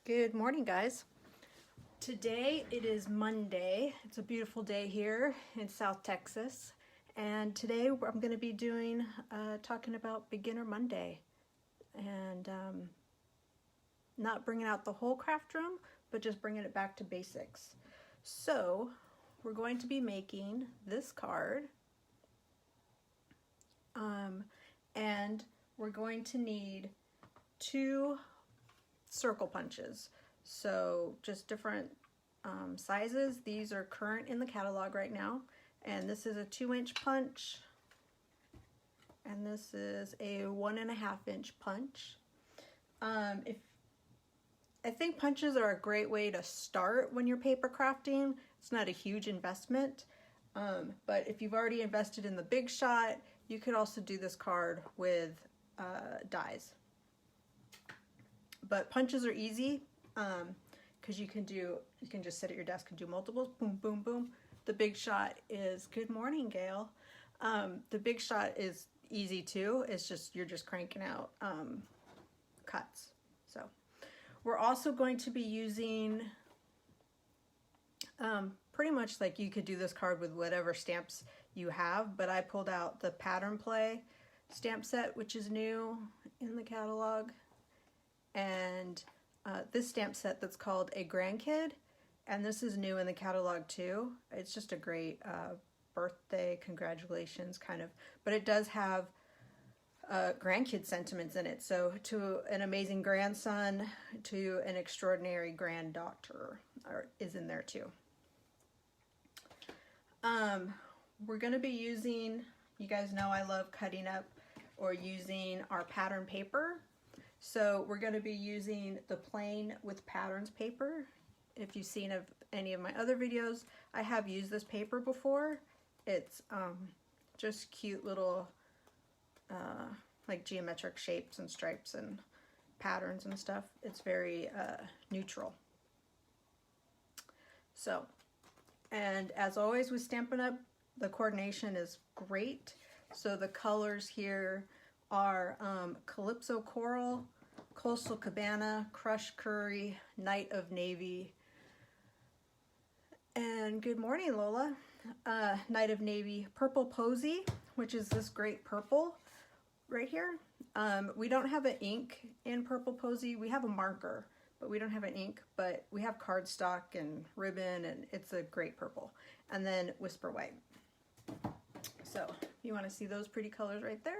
Good morning, guys. Today it is Monday. It's a beautiful day here in South Texas, and today I'm going to be talking about Beginner Monday, and not bringing out the whole craft room, but just bringing it back to basics. So we're going to be making this card, and we're going to need 2 circle punches, so just different sizes. These are current in the catalog right now, and this is a 2-inch punch, and this is a 1.5-inch punch. I think punches are a great way to start when you're paper crafting. It's not a huge investment, but if you've already invested in the Big Shot, you could also do this card with dies. But punches are easy because you can just sit at your desk and do multiples. Boom, boom, boom. The Big Shot is, good morning, Gail. The Big Shot is easy too. It's just, you're just cranking out cuts. So we're also going to be using pretty much like you could do this card with whatever stamps you have, but I pulled out the Pattern Play stamp set, which is new in the catalog. And this stamp set that's called a Grandkid, and this is new in the catalog too. It's just a great birthday congratulations kind of, but it does have grandkid sentiments in it. So to an amazing grandson, to an extraordinary granddaughter is in there too. We're going to be using, you guys know I love cutting up or using our pattern paper. So we're going to be using the Plain with Patterns paper. If you've seen any of my other videos, I have used this paper before. It's just cute little like geometric shapes and stripes and patterns and stuff. It's very neutral. So, and as always with Stampin' Up, the coordination is great. So the colors here are Calypso Coral, Coastal Cabana, Crushed Curry, Night of Navy, and good morning, Lola. Night of Navy, Purple Posy, which is this great purple right here. We don't have an ink in Purple Posy. We have a marker, but we don't have an ink, but we have cardstock and ribbon, and it's a great purple. And then Whisper White. So you want to see those pretty colors right there?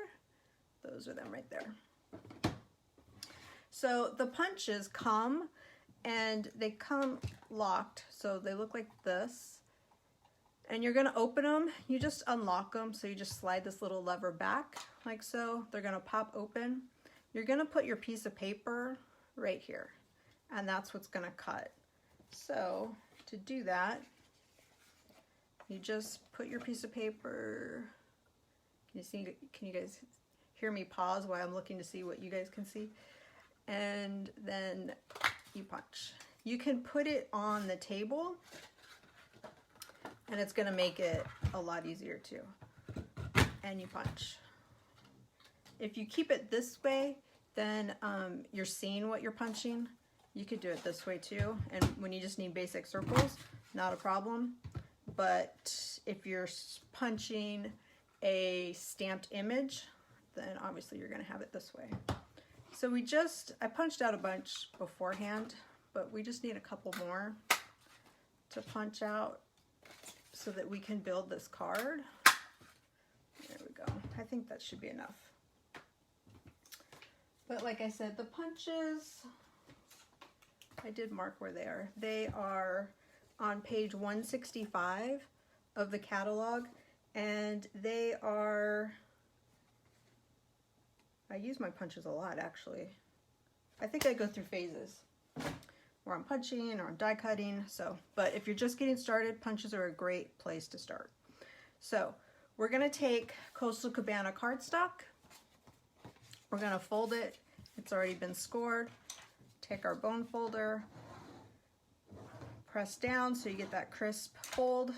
Those are them right there. So the punches come, and they come locked, so they look like this. And you're going to open them. You just unlock them, so you just slide this little lever back like so. They're going to pop open. You're going to put your piece of paper right here, and that's what's going to cut. So to do that, you just put your piece of paper. Can you guys hear me pause while I'm looking to see what you guys can see? And then you punch. You can put it on the table, and it's going to make it a lot easier too. And you punch. If you keep it this way, then you're seeing what you're punching. You could do it this way too, and when you just need basic circles, not a problem. But if you're punching a stamped image, then obviously you're going to have it this way. So I punched out a bunch beforehand, but we just need a couple more to punch out so that we can build this card. There we go. I think that should be enough. But like I said, the punches, I did mark where they are. They are on page 165 of the catalog, and they are, I use my punches a lot actually. I think I go through phases where I'm punching or I'm die cutting. So, but if you're just getting started, punches are a great place to start. So we're gonna take Coastal Cabana cardstock. We're gonna fold it. It's already been scored. Take our bone folder, press down so you get that crisp fold.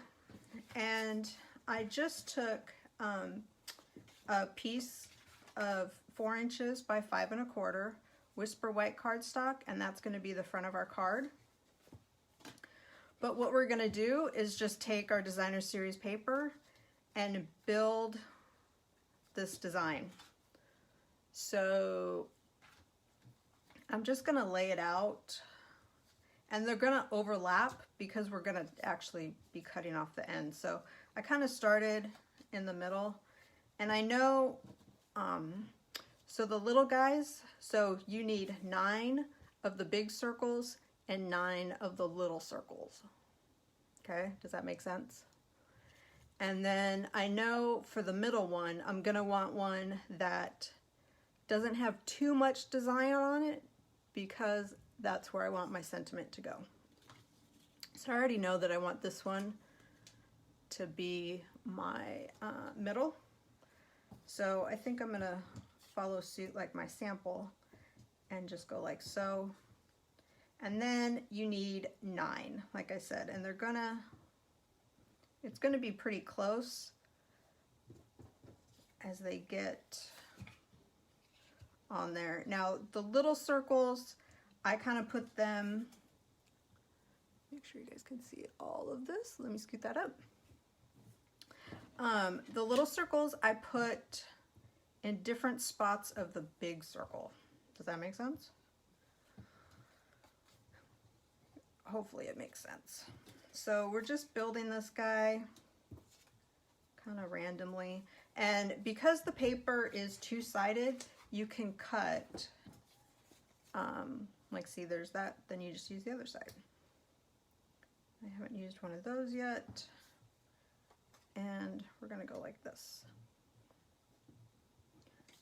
And I just took a piece of 4 inches by 5 1/4 Whisper White cardstock, and that's going to be the front of our card. But what we're going to do is just take our designer series paper and build this design. So I'm just going to lay it out, and they're going to overlap because we're going to actually be cutting off the end. So I kind of started in the middle, and I know, so the little guys, so you need 9 of the big circles and 9 of the little circles. Okay, does that make sense? And then I know for the middle one, I'm gonna want one that doesn't have too much design on it, because that's where I want my sentiment to go. So I already know that I want this one to be my middle. So I think I'm gonna follow suit like my sample and just go like so. And then you need 9, like I said, and it's gonna be pretty close as they get on there. Now the little circles, I kind of put them, make sure you guys can see all of this. Let me scoot that up. The little circles I put in different spots of the big circle. Does that make sense? Hopefully it makes sense. So we're just building this guy kind of randomly. And because the paper is two-sided, you can cut, like see there's that, then you just use the other side. I haven't used one of those yet. And we're gonna go like this.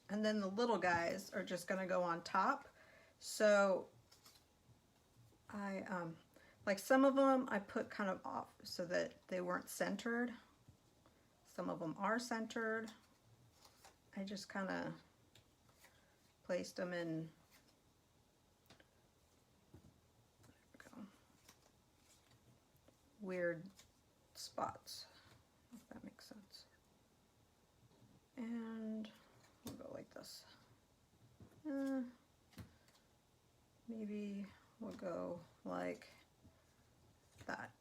And then the little guys are just gonna go on top. So I, like some of them I put kind of off so that they weren't centered. Some of them are centered. I just kind of placed them in, there we go, weird spots, if that makes sense. And we'll go like this. Maybe we'll go like that.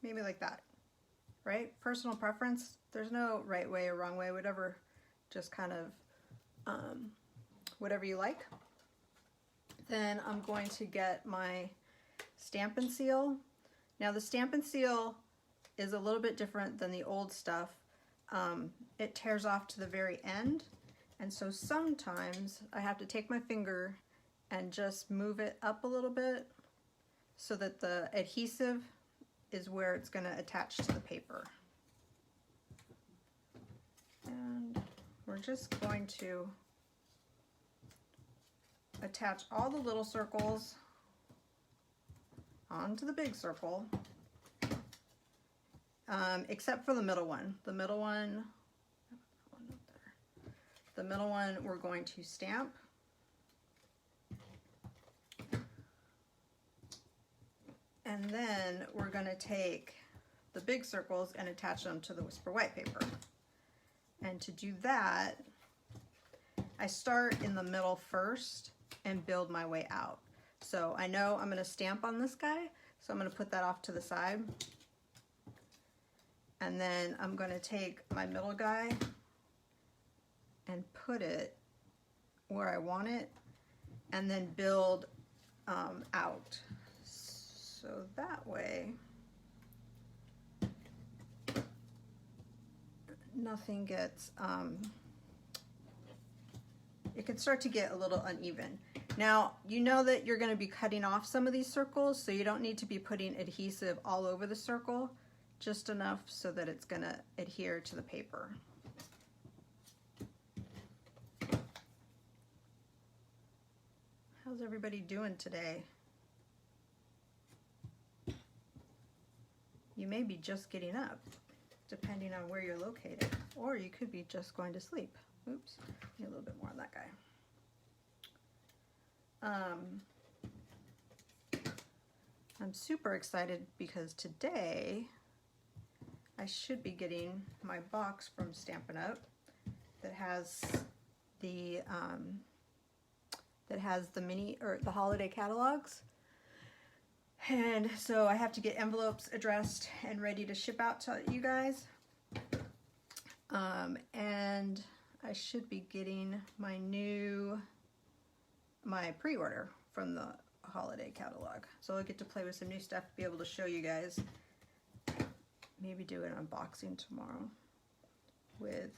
Maybe like that, right? Personal preference. There's no right way or wrong way, whatever, just kind of whatever you like. Then I'm going to get my Stampin' Seal. Now the Stampin' Seal is a little bit different than the old stuff. It tears off to the very end, and so sometimes I have to take my finger and just move it up a little bit so that the adhesive is where it's going to attach to the paper. And we're just going to attach all the little circles onto the big circle, except for the middle one. The middle one we're going to stamp. And then we're going to take the big circles and attach them to the Whisper White paper. And to do that, I start in the middle first and build my way out. So I know I'm going to stamp on this guy, so I'm going to put that off to the side. And then I'm going to take my middle guy and put it where I want it, and then build out. So that way, nothing gets, it can start to get a little uneven. Now, you know that you're going to be cutting off some of these circles, so you don't need to be putting adhesive all over the circle, just enough so that it's going to adhere to the paper. How's everybody doing today? You may be just getting up, depending on where you're located, or you could be just going to sleep. Oops, need a little bit more on that guy. I'm super excited because today I should be getting my box from Stampin' Up! That has the mini or the holiday catalogs. And so I have to get envelopes addressed and ready to ship out to you guys. And I should be getting my pre-order from the holiday catalog. So I'll get to play with some new stuff, be able to show you guys. Maybe do an unboxing tomorrow with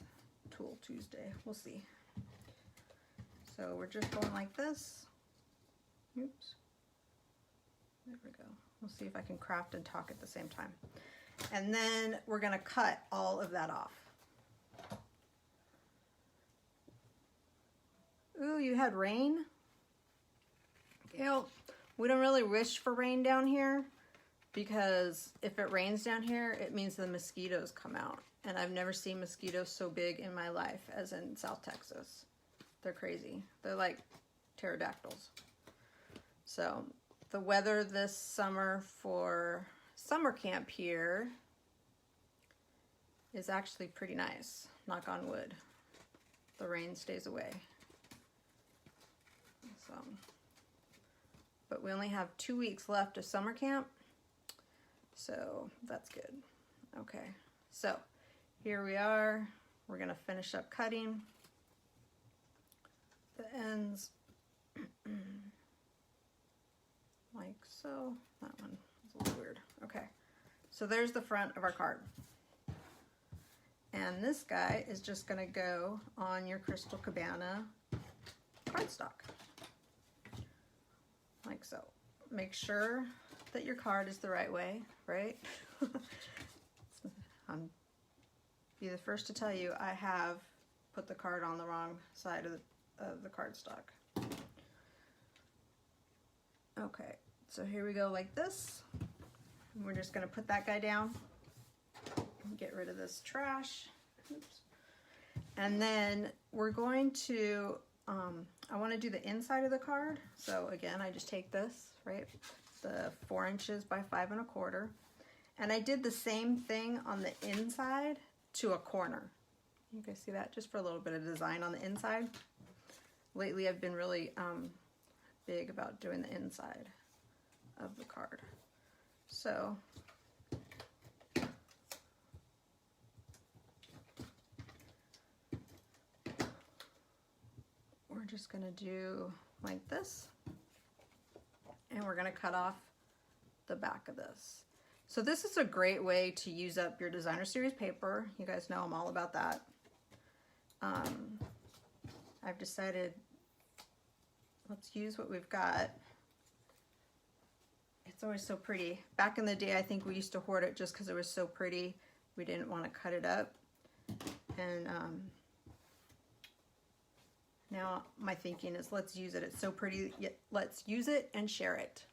Tool Tuesday. We'll see. So we're just going like this. Oops. There we go. We'll see if I can craft and talk at the same time. And then we're going to cut all of that off. Ooh, you had rain? You know, we don't really wish for rain down here because if it rains down here, it means the mosquitoes come out. And I've never seen mosquitoes so big in my life as in South Texas. They're crazy. They're like pterodactyls. So the weather this summer for summer camp here is actually pretty nice. Knock on wood. The rain stays away. So, but we only have 2 weeks left of summer camp. So that's good. Okay. So here we are. We're going to finish up cutting the ends like so. That one is a little weird. Okay, so there's the front of our card. And this guy is just going to go on your Crystal Cabana cardstock. Like so. Make sure that your card is the right way, right? I'll be the first to tell you I have put the card on the wrong side of the cardstock. Okay, so here we go like this. And we're just going to put that guy down. Get rid of this trash. Oops. And then we're going to, I want to do the inside of the card. So again, I just take this, right? The 4 inches by 5 1/4. And I did the same thing on the inside to a corner. You guys see that? Just for a little bit of design on the inside. Lately I've been really big about doing the inside of the card. So we're just going to do like this, and we're going to cut off the back of this. So this is a great way to use up your designer series paper. You guys know I'm all about that. I've decided let's use what we've got. It's always so pretty. Back in the day, I think we used to hoard it just because it was so pretty. We didn't want to cut it up. And now my thinking is let's use it. It's so pretty, yet let's use it and share it.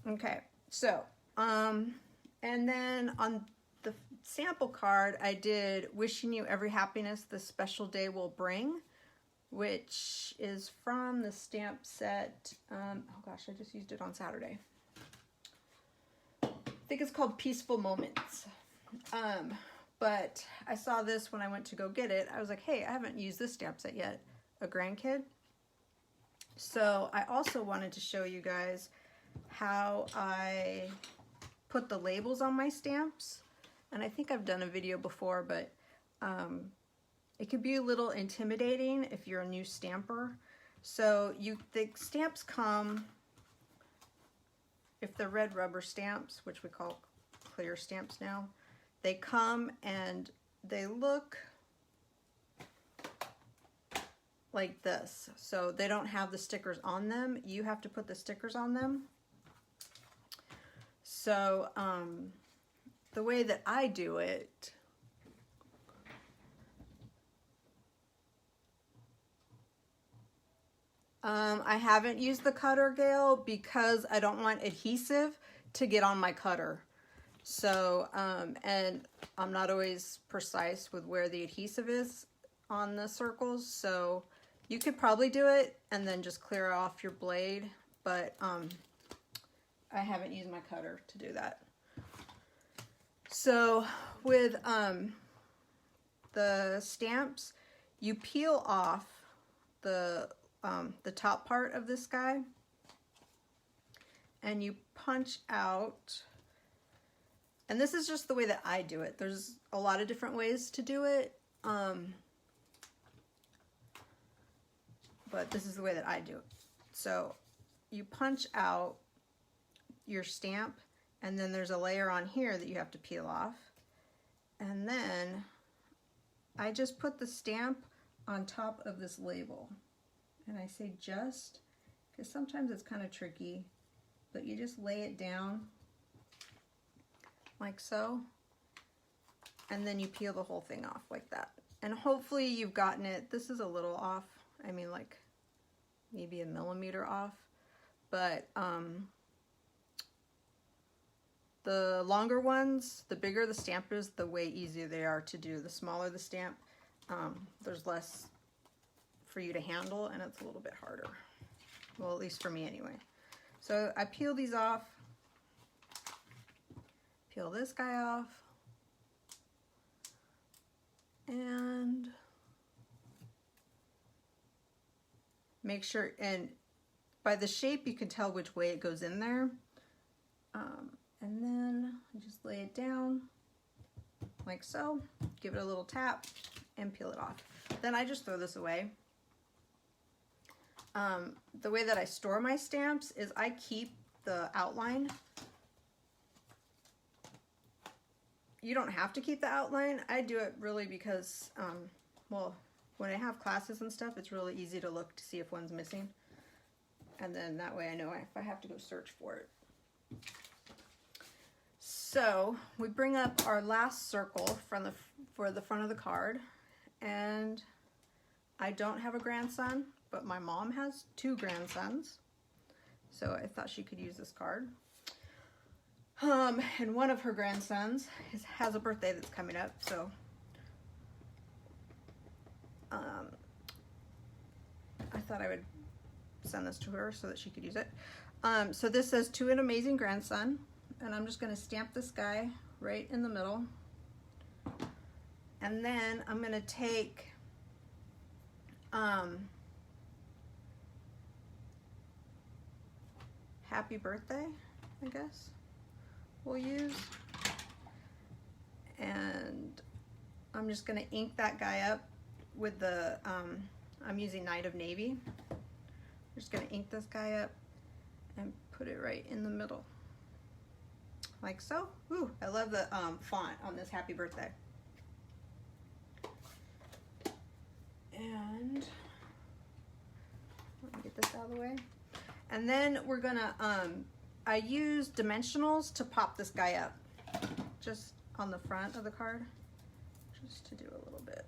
Okay, so, and then on the sample card, I did Wishing You Every Happiness This Special Day Will Bring, which is from the stamp set, oh gosh, I just used it on Saturday. I think it's called Peaceful Moments. But I saw this when I went to go get it. I was like, hey, I haven't used this stamp set yet, a grandkid. So I also wanted to show you guys how I put the labels on my stamps. And I think I've done a video before, but it could be a little intimidating if you're a new stamper. So the stamps come, if they're red rubber stamps, which we call clear stamps now, they come and they look like this. So they don't have the stickers on them. You have to put the stickers on them. So the way that I do it, I haven't used the cutter, Gail, because I don't want adhesive to get on my cutter. So, and I'm not always precise with where the adhesive is on the circles, so you could probably do it and then just clear off your blade, but I haven't used my cutter to do that. So with the stamps, you peel off the top part of this guy and you punch out, and this is just the way that I do it. There's a lot of different ways to do it, but this is the way that I do it. So you punch out your stamp, and then there's a layer on here that you have to peel off, and then I just put the stamp on top of this label, and I say just because sometimes it's kind of tricky, but you just lay it down like so, and then you peel the whole thing off like that. And hopefully you've gotten it. This is a little off. I mean, like maybe a millimeter off, but the longer ones, the bigger the stamp is, the way easier they are to do. The smaller the stamp, there's less for you to handle, and it's a little bit harder. Well, at least for me anyway. So I peel these off, peel this guy off, and make sure, and by the shape you can tell which way it goes in there. And then just lay it down like so, give it a little tap, and peel it off. Then I just throw this away. The way that I store my stamps is I keep the outline. You don't have to keep the outline. I do it really because, well, when I have classes and stuff, it's really easy to look to see if one's missing. And then that way I know if I have to go search for it. So we bring up our last circle for the front of the card, and I don't have a grandson, but my mom has 2 grandsons, so I thought she could use this card. And one of her grandsons has a birthday that's coming up, so I thought I would send this to her so that she could use it. So this says, "To an amazing grandson," and I'm just going to stamp this guy right in the middle. And then I'm going to take happy birthday, I guess we'll use. And I'm just going to ink that guy up with the, I'm using Night of Navy. I'm just going to ink this guy up and put it right in the middle. Like so. Ooh, I love the font on this happy birthday. And let me get this out of the way. And then we're gonna, I use dimensionals to pop this guy up, just on the front of the card, just to do a little bit.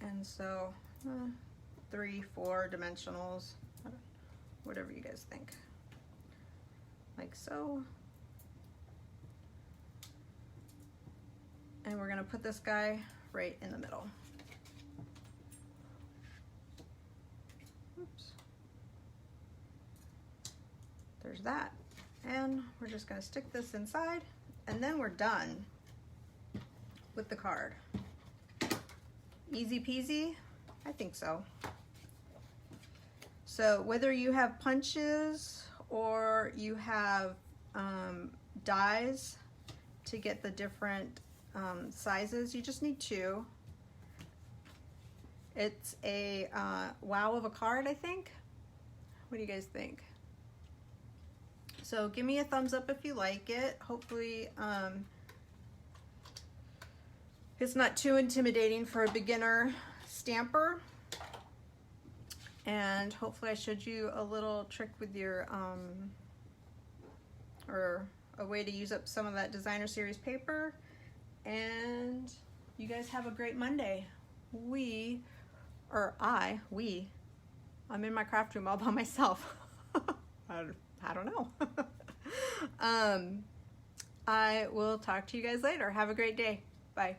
And so 3, 4 dimensionals, whatever you guys think, like so. And we're gonna put this guy right in the middle. Oops. There's that. And we're just gonna stick this inside, and then we're done with the card. Easy peasy? I think so. So whether you have punches or you have dies to get the different sizes, you just need 2. It's a wow of a card, I think. What do you guys think? So give me a thumbs up if you like it. Hopefully it's not too intimidating for a beginner stamper. And hopefully I showed you a little trick with your, or a way to use up some of that designer series paper. And you guys have a great Monday. I'm in my craft room all by myself. I don't know. I will talk to you guys later. Have a great day. Bye.